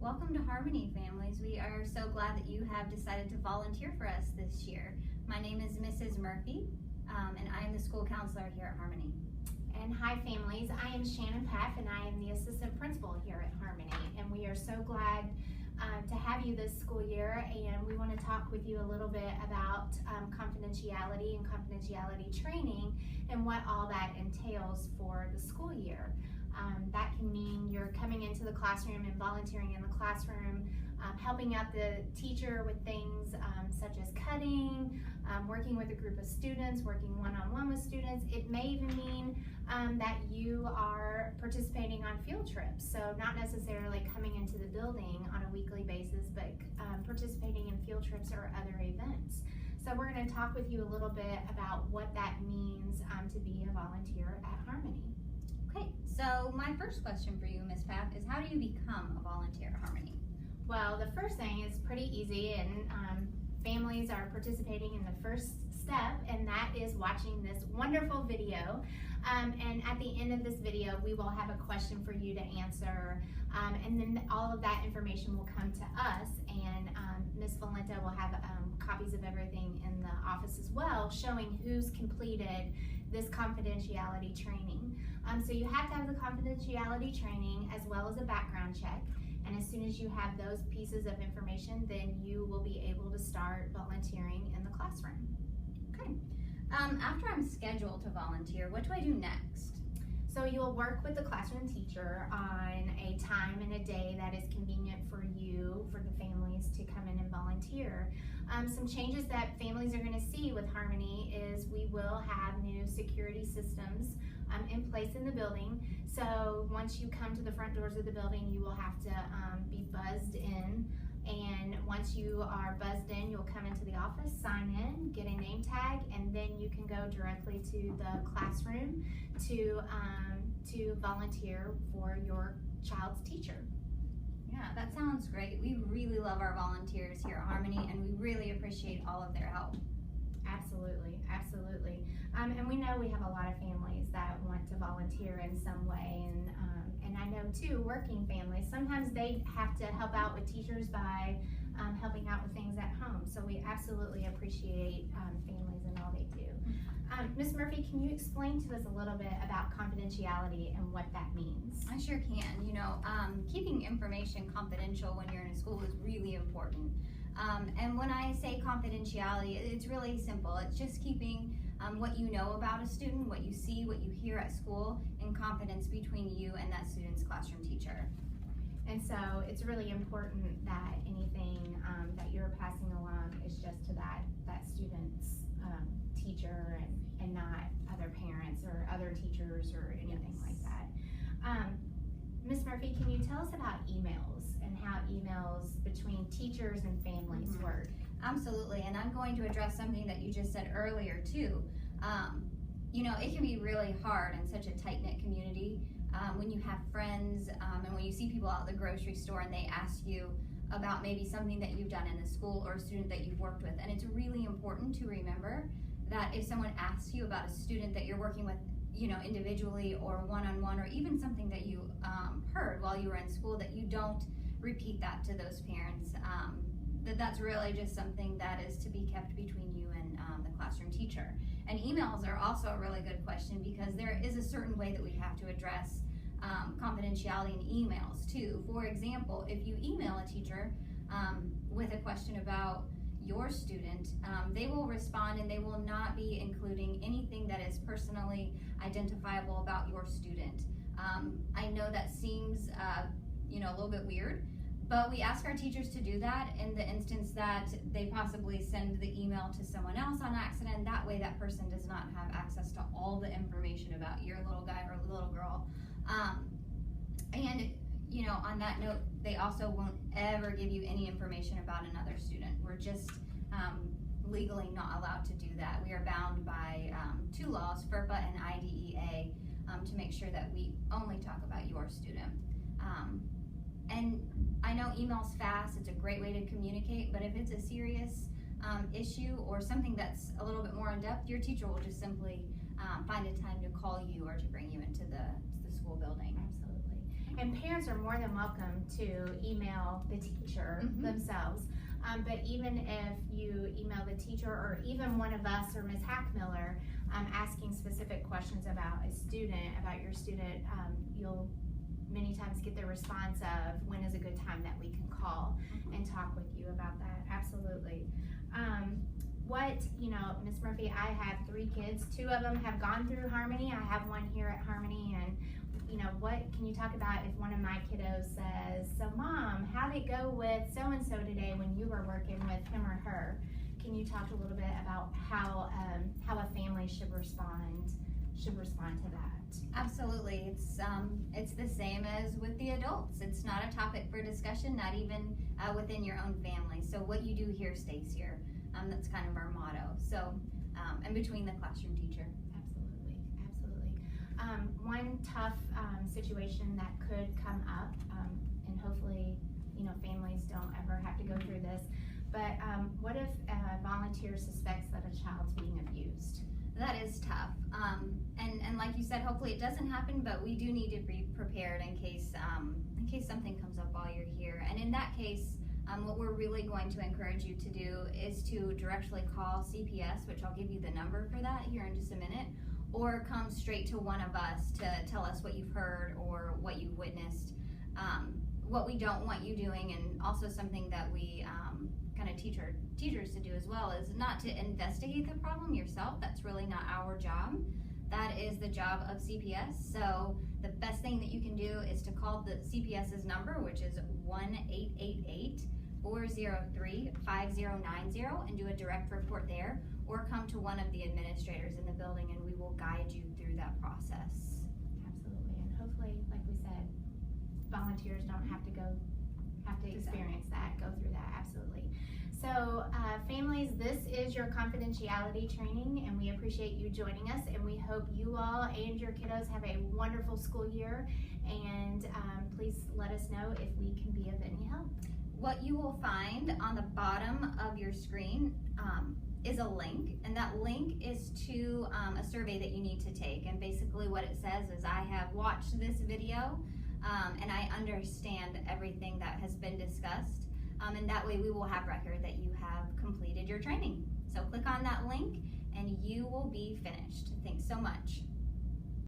Welcome to Harmony, families. We are so glad that you have decided to volunteer for us this year. My name is Mrs. Murphy, and I am the school counselor here at Harmony. And hi, families. I am Shannon Paff, and I am the assistant principal here at Harmony. And we are so glad to have you this school year, and we want to talk with you a little bit about confidentiality and confidentiality training and what all that entails for the school year. That can mean you're coming into the classroom and volunteering in the classroom, helping out the teacher with things such as cutting, working with a group of students, working one-on-one with students. It may even mean that you are participating on field trips. So not necessarily coming into the building on a weekly basis, but participating in field trips or other events. So we're going to talk with you a little bit about what that means to be a volunteer at Harmony. Okay, so my first question for you, Ms. Paff, is how do you become a volunteer at Harmony? Well, the first thing is pretty easy, and families are participating in the first step, and that is watching this wonderful video. And at the end of this video, we will have a question for you to answer, and then all of that information will come to us, and Ms. Valenta will have copies of everything in the office as well, showing who's completed this confidentiality training. So you have to have the confidentiality training as well as a background check. And as soon as you have those pieces of information, then you will be able to start volunteering in the classroom. Okay. After I'm scheduled to volunteer, what do I do next? So you'll work with the classroom teacher on a time and a day that is convenient for you, for the families to come in and volunteer. Some changes that families are going to see with Harmony is we will have new security systems in place in the building. So once you come to the front doors of the building, you will have to be buzzed in. And once you are buzzed in, you'll come into the office, sign in, get a name tag, and then you can go directly to the classroom to volunteer for your child's teacher. Yeah, that sounds great. We really love our volunteers here at Harmony, and we really appreciate all of their help. Absolutely, absolutely. And we know we have a lot of families that want to volunteer in some way, and I know too, working families, sometimes they have to help out with teachers by helping out with things at home. So we absolutely appreciate families and all they do. Ms. Murphy, can you explain to us a little bit about confidentiality and what that means? I sure can. You know, keeping information confidential when you're in a school is really important. And when I say confidentiality, it's really simple. It's just keeping what you know about a student, what you see, what you hear at school, in confidence between you and that student's classroom teacher. And so it's really important that anything that you're passing along is just to that student's teacher and not other parents or other teachers or anything like that. Ms. Murphy, can you tell us about emails and how emails between teachers and families work? Absolutely, and I'm going to address something that you just said earlier too. You know, it can be really hard in such a tight-knit community when you have friends and when you see people out at the grocery store and they ask you about maybe something that you've done in the school or a student that you've worked with. And it's really important to remember that if someone asks you about a student that you're working with, you know, individually or one-on-one, or even something that you heard while you were in school, that you don't repeat that to those parents. That's really just something that is to be kept between you and the classroom teacher. And emails are also a really good question, because there is a certain way that we have to address confidentiality in emails too. For example, if you email a teacher with a question about your student, they will respond and they will not be including anything that is personally identifiable about your student. I know that seems you know, a little bit weird, but we ask our teachers to do that in the instance that they possibly send the email to someone else on accident. That way that person does not have access to all the information about your little guy or little girl. And you know, on that note, they also won't ever give you any information about another student. We're just legally not allowed to do that. We are bound by two laws, FERPA and IDEA, to make sure that we only talk about your student. And I know email's fast, it's a great way to communicate, but if it's a serious issue or something that's a little bit more in depth, your teacher will just simply find a time to call you or to bring you into the school building. Absolutely. And parents are more than welcome to email the teacher themselves. But even if you email the teacher or even one of us or Ms. Hackmiller asking specific questions about a student, about your student, you'll many times get the response of when is a good time that we can call and talk with you about that. Absolutely. Ms. Murphy, I have 3 kids. 2 of them have gone through Harmony. I have one here at Harmony, and what can you talk about if one of my kiddos says, so Mom, how'd it go with so-and-so today when you were working with him or her? Can you talk a little bit about how a family should respond to that? Absolutely. It's the same as with the adults. It's not a topic for discussion, not even within your own family. So what you do here stays here. That's kind of our motto. So, and between the classroom teacher. Absolutely. One tough situation that could come up, and hopefully, families don't ever have to go through this, but what if a volunteer suspects that a child's being abused? That is tough. And like you said, hopefully it doesn't happen, but we do need to be prepared in case something comes up while you're here. And in that case, what we're really going to encourage you to do is to directly call CPS, which I'll give you the number for that here in just a minute, or come straight to one of us to tell us what you've heard or what you've witnessed. What we don't want you doing, and also something that we kind of teach our teachers to do as well, is not to investigate the problem yourself. That's really not our job. That is the job of CPS. So the best thing that you can do is to call the CPS's number, which is 1-888-403-5090, and do a direct report there, or come to one of the administrators in the building and we will guide you through that process. Absolutely, and hopefully, like we said, volunteers don't have to experience that, go through that. Absolutely. So families, this is your confidentiality training, and we appreciate you joining us, and we hope you all and your kiddos have a wonderful school year, and please let us know if we can be of any help. What you will find on the bottom of your screen is a link, and that link is to a survey that you need to take. And basically what it says is, I have watched this video and I understand everything that has been discussed, and that way we will have record that you have completed your training. So click on that link and you will be finished. Thanks so much.